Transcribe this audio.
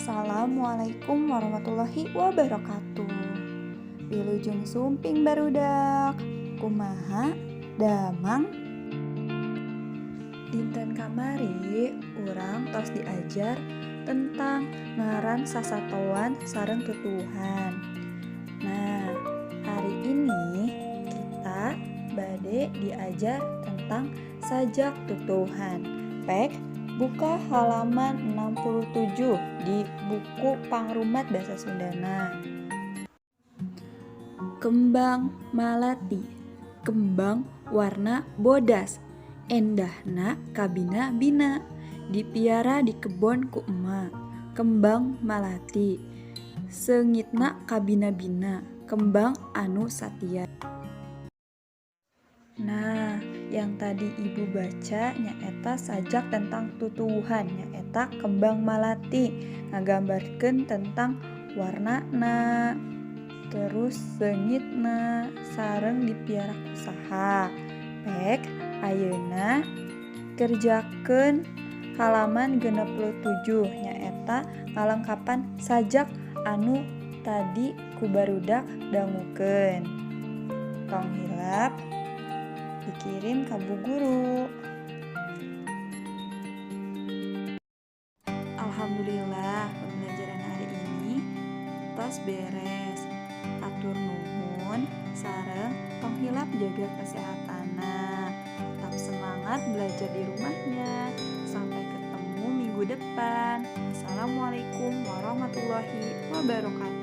Assalamualaikum warahmatullahi wabarakatuh. Wilujeng sumping barudak. Kumaha damang. Dinten kamari urang tos diajar tentang ngaran sasatoan sareng tutuhan. Nah, hari ini kita bade diajar tentang sajak tutuhan. Pek buka halaman 67 di buku Pangrumat Basa Sundana. Kembang malati. Kembang warna bodas. Endahna kabina bina. Dipiara di kebon ku emak. Kembang malati. Seungitna kabina bina. Kembang anu satia. Nah, yang tadi ibu baca nyaeta sajak tentang tutuhan, nyaeta kembang malati, ngagambarkeun tentang warnana, terus seungitna, sareng dipiara ku saha. Pek ayeuna kerjakeun halaman 67 nyaeta ngalengkapan sajak anu tadi ku barudak dangukeun. Tong hilap dikirim ka Bu Guru. Alhamdulillah pembelajaran hari ini tos beres. Atur nuhun sareng tong hilap jaga kesehatanna. Tetap semangat belajar di rumahnya. Sampai ketemu minggu depan. Assalamualaikum warahmatullahi wabarakatuh.